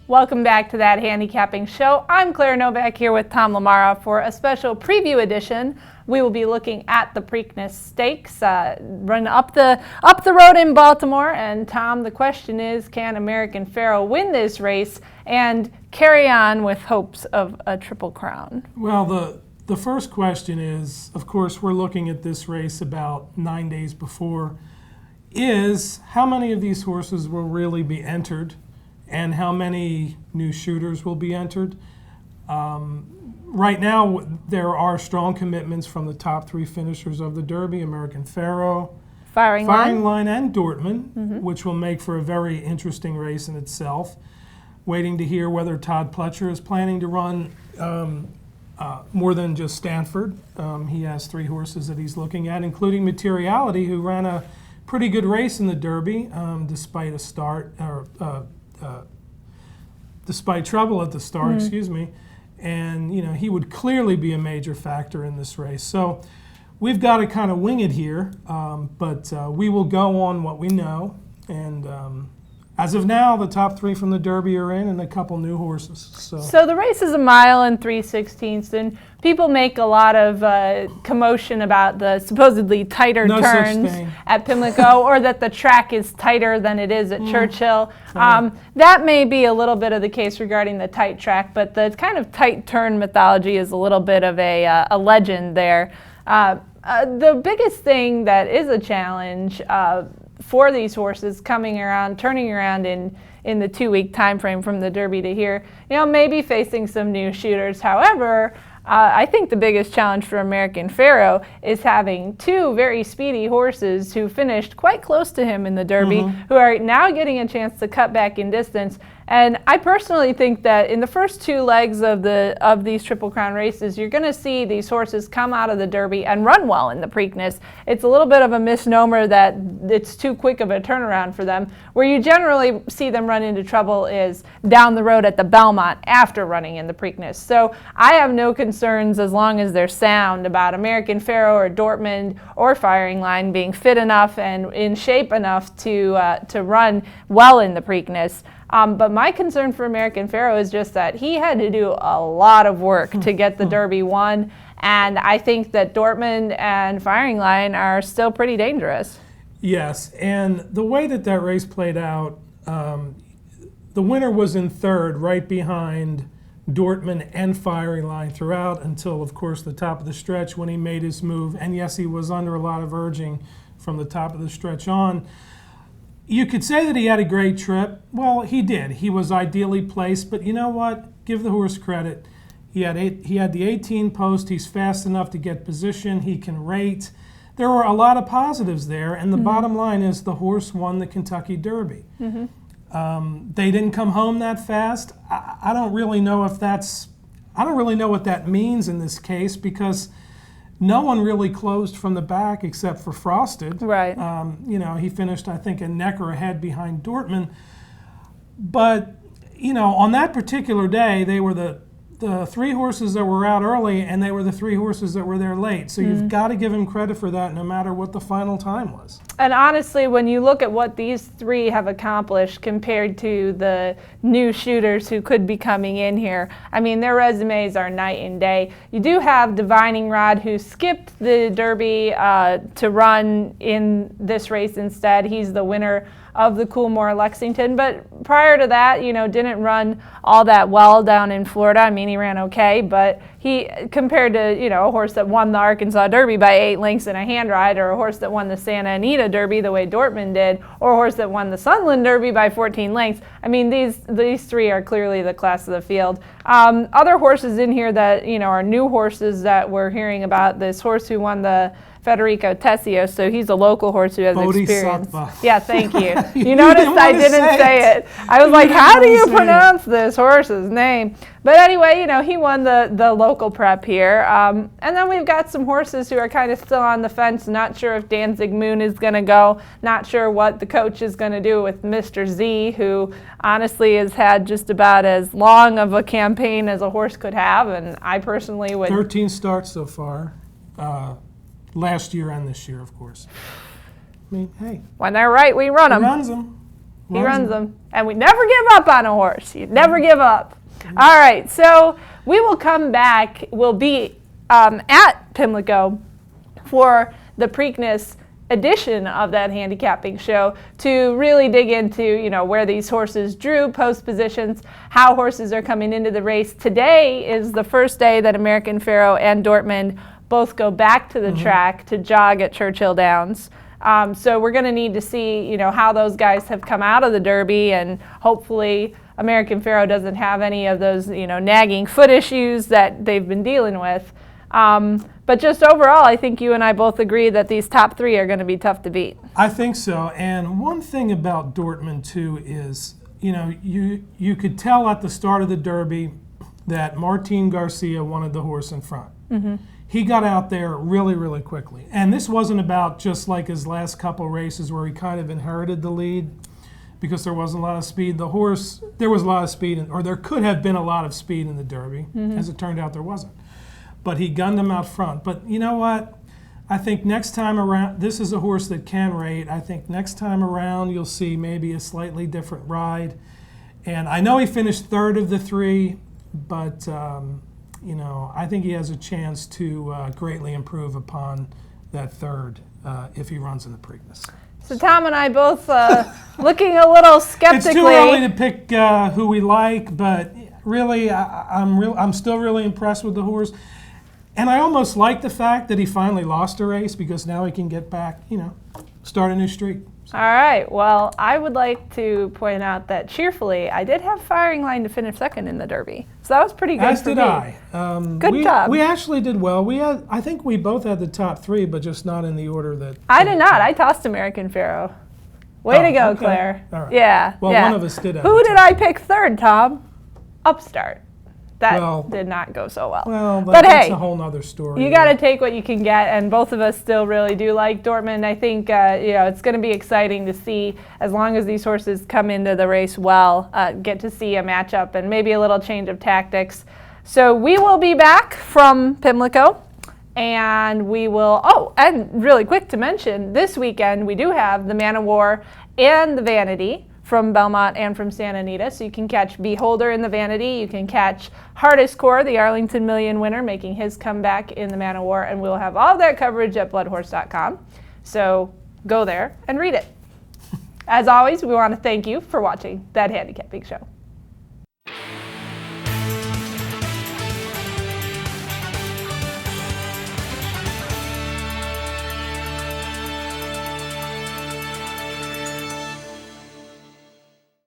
Welcome back to That Handicapping Show. I'm Claire Novak here with Tom LaMarra for a special preview edition. We will be looking at the Preakness Stakes, run up the road in Baltimore. And Tom, the question is, can American Pharoah win this race and carry on with hopes of a Triple Crown? Well, the first question is, of course, we're looking at this race about 9 days before, is how many of these horses will really be entered and how many new shooters will be entered. Right now, there are strong commitments from the top three finishers of the Derby, American Pharoah, Firing Line, and Dortmund, which will make for a very interesting race in itself. Waiting to hear whether Todd Pletcher is planning to run more than just Stanford. He has three horses that he's looking at, including Materiality, who ran a pretty good race in the Derby, despite trouble at the start, excuse me. And, he would clearly be a major factor in this race. So we've got to kind of wing it here, but we will go on what we know. And as of now, the top three from the Derby are in and a couple new horses. So the race is 1 mile and 3/16, and people make a lot of commotion about the supposedly tighter turns at Pimlico, or that the track is tighter than it is at Churchill. That may be a little bit of the case regarding the tight track, but the kind of tight turn mythology is a little bit of a legend there. The biggest thing that is a challenge for these horses turning around in the 2-week time frame from the Derby to here, maybe facing some new shooters. However, I think the biggest challenge for American Pharoah is having two very speedy horses who finished quite close to him in the Derby, who are now getting a chance to cut back in distance. And I personally think that in the first two legs of these Triple Crown races, you're going to see these horses come out of the Derby and run well in the Preakness. It's a little bit of a misnomer that it's too quick of a turnaround for them. Where you generally see them run into trouble is down the road at the Belmont after running in the Preakness. So I have no concerns as long as they're sound about American Pharoah or Dortmund or Firing Line being fit enough and in shape enough to run well in the Preakness. But my concern for American Pharoah is just that he had to do a lot of work to get the Derby won, and I think that Dortmund and Firing Line are still pretty dangerous. Yes, and the way that race played out, the winner was in third, right behind Dortmund and Firing Line throughout until, of course, the top of the stretch when he made his move. And yes, he was under a lot of urging from the top of the stretch on. You could say that he had a great trip. Well, he did. He was ideally placed, but you know what? Give the horse credit. He had the 18 post. He's fast enough to get position. He can rate. There were a lot of positives there, and the bottom line is the horse won the Kentucky Derby. They didn't come home that fast. I don't really know what that means in this case, because no one really closed from the back except for Frosted. Right. He finished, I think, a neck or a head behind Dortmund. But, on that particular day, they were the three horses that were out early, and they were the three horses that were there late. So you've got to give him credit for that, no matter what the final time was. And honestly, when you look at what these three have accomplished compared to the new shooters who could be coming in here, I mean, their resumes are night and day. You do have Divining Rod, who skipped the Derby to run in this race instead. He's the winner of the Coolmore Lexington, but prior to that, didn't run all that well down in Florida. I mean, he ran okay, but he, compared to, a horse that won the Arkansas Derby by 8 lengths in a hand ride, or a horse that won the Santa Anita Derby the way Dortmund did, or a horse that won the Sunland Derby by 14 lengths. I mean, these three are clearly the class of the field. Other horses in here that, are new horses that we're hearing about, this horse who won the Federico Tessio, so he's a local horse who has experience. Yeah, thank you. You noticed I didn't say it. I was like, how do you pronounce this horse's name? But anyway, he won the local prep here. And then we've got some horses who are kind of still on the fence, not sure if Danzig Moon is going to go, not sure what the coach is going to do with Mr. Z, who honestly has had just about as long of a campaign as a horse could have, and I personally would... 13 starts so far. Last year and this year, of course. I mean, hey. When they're right, we run them. He runs them. He runs them. And we never give up on a horse. You never give up. All right, so we will come back. We'll be at Pimlico for the Preakness edition of that handicapping show to really dig into, you know, where these horses drew, post positions, how horses are coming into the race. Today is the first day that American Pharoah and Dortmund both go back to the track to jog at Churchill Downs. So we're going to need to see, you know, how those guys have come out of the Derby, and hopefully American Pharoah doesn't have any of those, you know, nagging foot issues that they've been dealing with. But just overall, I think you and I both agree that these top three are going to be tough to beat. I think so. And one thing about Dortmund, too, is, you know, you could tell at the start of the Derby that Martin Garcia wanted the horse in front. He got out there really, really quickly. And this wasn't about just like his last couple races where he kind of inherited the lead because there wasn't a lot of speed. The horse, there was a lot of speed, or there could have been a lot of speed in the Derby. As it turned out, there wasn't. But he gunned him out front. But you know what? I think next time around, this is a horse that can rate. I think next time around you'll see maybe a slightly different ride. And I know he finished third of the three, but you know, I think he has a chance to greatly improve upon that third if he runs in the Preakness. So Tom and I both looking a little skeptically. It's too early to pick who we like, but really, I'm still really impressed with the horse. And I almost like the fact that he finally lost a race because now he can get back, you know, start a new streak. All right. Well, I would like to point out that cheerfully, I did have Firing Line to finish second in the Derby. So that was pretty good As for did me. I. Good job. We actually did well. I think we both had the top three, but just not in the order that. I did not. I tossed American Pharoah. Way to go, okay. Claire. All right. Yeah. Well, yeah. one of us did. Who did I pick third, Tom? Upstart. That Well- did not go so well. Well, but that's hey, a whole nother story. you got to take what you can get, and both of us still really do like Dortmund. I think you know, it's going to be exciting to see, as long as these horses come into the race well, get to see a matchup and maybe a little change of tactics. So we will be back from Pimlico, and we will, oh, and really quick to mention, this weekend we do have the Man of War and the Vanity from Belmont and from Santa Anita. So you can catch Beholder in the Vanity. You can catch Hardest Core, the Arlington Million winner, making his comeback in the Man of War. And we'll have all that coverage at bloodhorse.com. So go there and read it. As always, we want to thank you for watching That Handicapping Show.